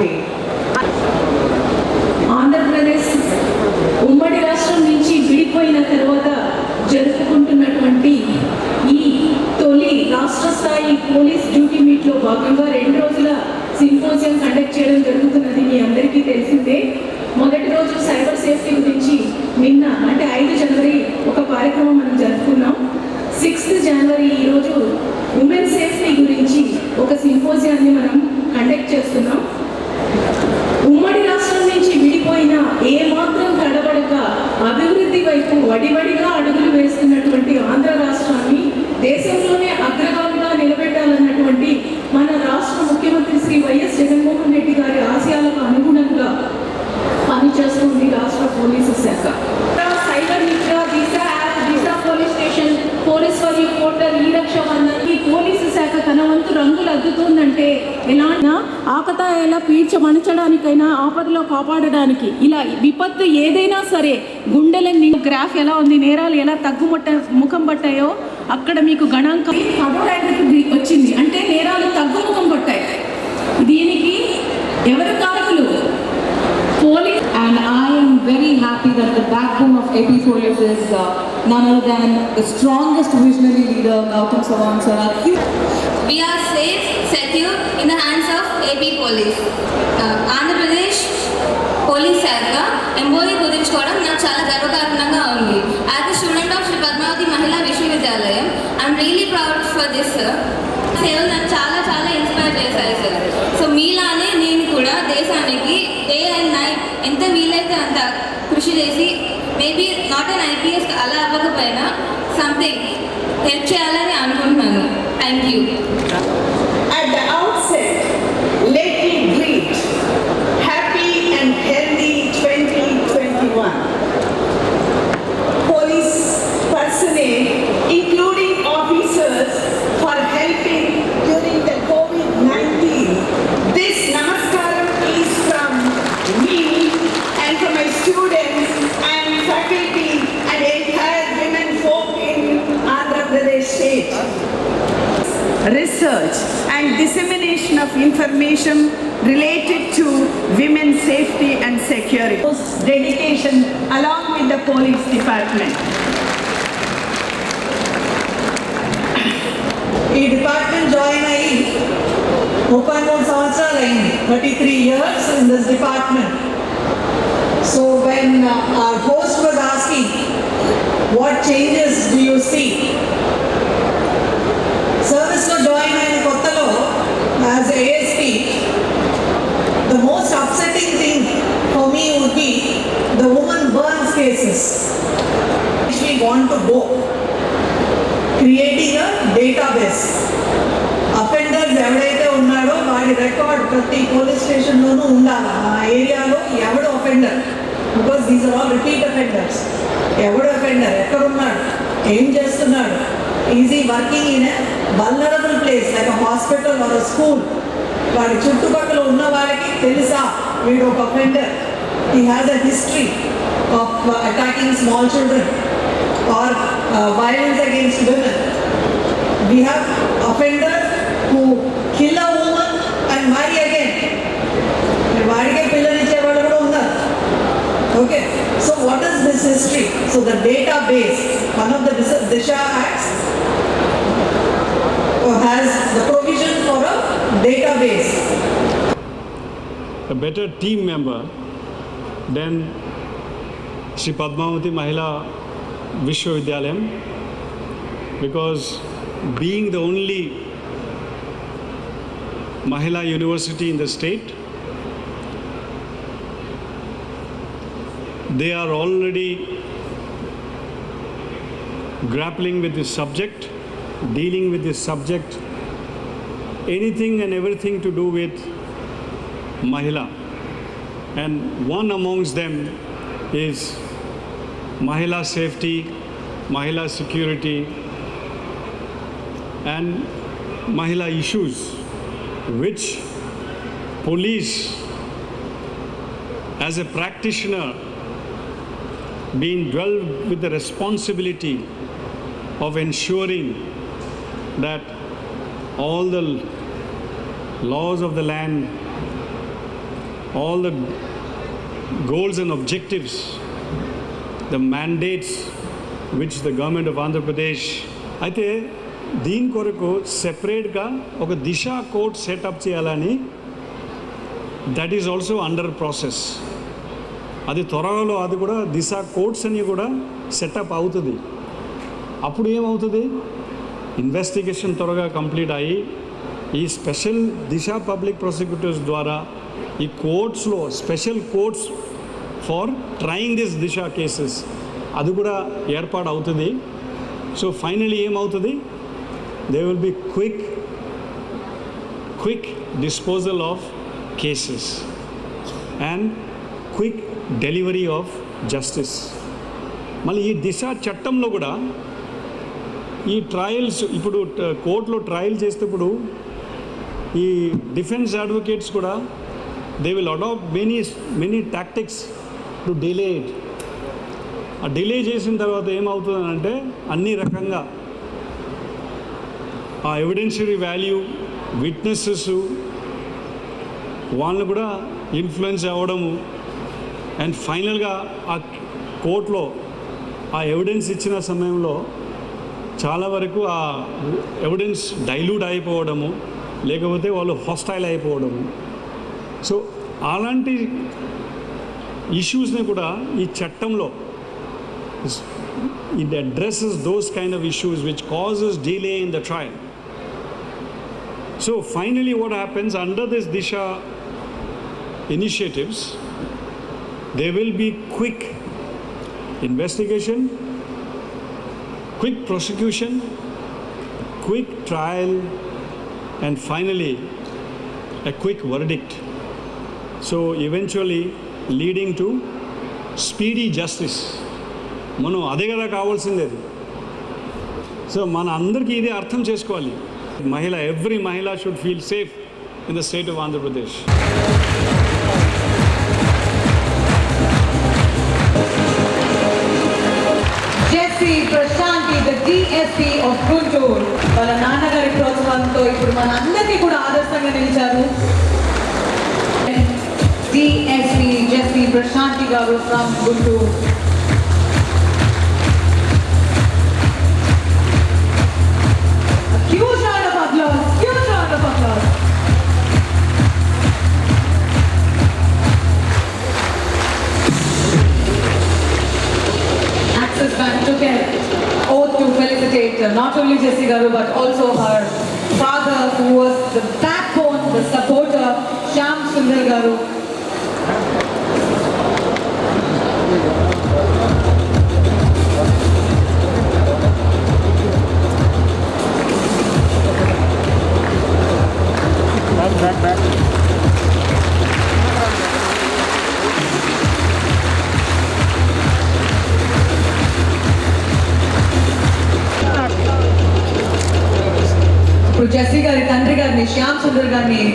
Day. Andhra Pradesh ఉమ్మడి రాష్ట్రం నుంచి విడిపోయిన తర్వాత జరుపుకుంటున్నటువంటి ఈ తొలి రాష్ట్ర స్థాయి పోలీస్ డ్యూటీ మీట్లో భాగంగా 2 రోజుల సింపోజియం కండక్ట్ చేయడం జరుగుతున్నది. మీ అందరికీ తెలిసిందే. మొదటి రోజు సైబర్ సేఫ్టీ గురించి నిన్న అంటే 5 జనవరి ఒక కార్యక్రమం మనం జరుపుకున్నాం. 6th జనవరి ఈరోజు ఉమెన్ సేఫ్టీ గురించి ఒక సింపోజియాన్ని మనం కండక్ట్ చేస్తున్నాం. ఉమ్మడి రాష్ట్రం నుంచి విడిపోయిన ఏమాత్రం తడబడక అభివృద్ధి వైపు వడివడిగా అడుగులు వేస్తున్నటువంటి ఆంధ్ర రాష్ట్రాన్ని దేశంలోనే అగ్రగామిగా నిలబెట్టాలన్నటువంటి మన రాష్ట్ర ముఖ్యమంత్రి శ్రీ వైఎస్ జగన్మోహన్ రెడ్డి గారి ఆశయాలకు అనుగుణంగా పనిచేస్తుంది రాష్ట్ర పోలీసు శాఖ. Cyber Mitra, Disha police station, police for you portal, e Raksha Bandhan, ఈ పోలీసు శాఖ తన వంతు రంగులు అద్దుతుందంటే ఎలాంటి ఆకతాయాల పీల్చమణచడానికైనా ఆపదలో కాపాడడానికి ఇలా విపత్తు ఏదైనా సరే గుండెలని గ్రాఫ్ ఎలా ఉంది, నేరాలు ఎలా ముఖం పట్టాయో అక్కడ మీకు గణాంకం 10వ ర్యాంకుకి వచ్చింది. అంటే నేరాలు తగ్గుముఖం పట్టాయి. దీనికి ఎవరు కారకులు? Police. And I am very happy that the backbone of AP Police is none other than the strongest visionary leader, Gautam Sawant sir. We are safe, secure in the hands of AP Police. Andhra Pradesh Police శాఖ MOA గురించుకోవడం నాకు చాలా గర్వకారణంగా ఉంది. As a student of Sri Padmavati Mahila Visvavidyalayam I'm really proud for this sir. సేవలు నాకు చాలా చాలా ఇన్స్పైర్ చేశాయి సార్. సో మీలానే నేను కూడా దేశానికి డే అండ్ నైట్ ఎంత వీలైతే అంత కృషి చేసి మేబీ నాట్ అన్ ఐపీఎస్ అలా అవ్వకపోయినా సంథింగ్ హెల్ప్ చేయాలని అనుకుంటున్నాను. Thank you. At the outset, let me greet happy and healthy 2021. Police personnel, including officers, for helping during the COVID-19. This namaskaram is from me and from my students and faculty and entire women folk in Andhra Pradesh state. Research and dissemination of information related to women's safety and security. Dedication along with the police department. ఈ department join అయ్యి 33 సంవత్సరాలు అయింది. 33 years in this department. So when our host was asking what changes do you see, సర్వీస్లో join అయిన కొత్తలో as ASP the most upsetting thing for me would be the woman burns cases which we want to go. Creating a database. Offenders ఎవడైతే ఉన్నాడో వాడి record ప్రతి police స్టేషన్లోనూ ఉండాలి. ఆ ఏరియాలో ఎవడు offender, because these are all repeat offenders. ఎవడు offender, ఎక్కడున్నాడు, ఏం చేస్తున్నాడు, is he working in a vulnerable place like hospital or school. వాడి చుట్టుపక్కల ఉన్న వాడికి తెలుసా వీడు ఒక offender, he has a history of attacking small children or violence against women. We have offenders who kill a woman and marry again. వాడికే పిల్లనిచ్చేవాడు కూడా ఉన్నారు. Okay, so what is this history? So the database, one of the Disha Acts has the provision for a database. A better team member than Shri Padmavati Mahila Vishwavidyalaya, because being the only Mahila university in the state, they are already grappling with this subject, dealing with this subject, anything and everything to do with Mahila. And one amongst them is Mahila safety, Mahila security, and Mahila issues, which police as a practitioner being dwelled with the responsibility of ensuring that all the laws of the land all the goals and objectives, the mandates which the government of Andhra Pradesh అయితే దీని కొరకు సెపరేట్గా ఒక దిశ code setup చేయాలని that is also under process. అది త్వరలో అది కూడా దిశ కోడ్స్ అని కూడా సెటప్ అవుతుంది. అప్పుడు ఏమవుతుంది, ఇన్వెస్టిగేషన్ త్వరగా కంప్లీట్ అయ్యి ఈ స్పెషల్ దిశ పబ్లిక్ ప్రాసిక్యూటర్స్ ద్వారా ఈ కోర్ట్స్లో special courts for trying this Disha cases అది కూడా ఏర్పాటు అవుతుంది. సో ఫైనలీ ఏమవుతుంది, they will be quick disposal of cases and quick delivery of justice. మళ్ళీ ఈ దిశ చట్టంలో కూడా ఈ ట్రయల్స్ ఇప్పుడు కోర్టులో ట్రయల్ చేసేటప్పుడు ఈ డిఫెన్స్ అడ్వకేట్స్ కూడా they will adopt many tactics to delay it. ఆ డిలే చేసిన తర్వాత ఏమవుతుందంటే అన్ని రకంగా ఆ ఎవిడెన్షియరీ వాల్యూ, విట్నెసెస్ వాళ్ళని కూడా ఇన్ఫ్లుయెన్స్ అవ్వడము అండ్ ఫైనల్గా ఆ కోర్టులో ఆ ఎవిడెన్స్ ఇచ్చిన సమయంలో చాలా వరకు ఆ ఎవిడెన్స్ డైల్యూట్ అయిపోవడము, లేకపోతే వాళ్ళు హాస్టైల్ అయిపోవడము. సో అలాంటి ఇష్యూస్ని కూడా ఈ చట్టంలో it addresses those kind of issues which causes delay in the trial. So finally what happens under this Disha initiatives, there will be quick investigation, quick prosecution, quick trial, and finally a quick verdict. So eventually leading to speedy justice. మనం అదే కదా కావాల్సిందే. So మన అందరికీ ఇదే అర్థం చేసుకోవాలి. Every మహిళ should feel safe in the state of Andhra Pradesh. Jessie Prashanti, the DSP of Guntur, వాళ్ళ నాన్నగారి ప్రోత్సాహంతో ఇప్పుడు మన అందరికీ కూడా ఆదర్శంగా నిలిచారు. డిఎస్పీ జెస్సీ ప్రశాంతి గారు from Guntur. Huge round of applause, huge round of applause. Axis Bank took an oath to felicitate not only Jessie Garu but also her father, who was the backbone, the supporter, Shyam Sundar Garu. Back. ఇప్పుడు Jessie గారి తండ్రి గారిని, శ్యామ్ సుందర్ గారిని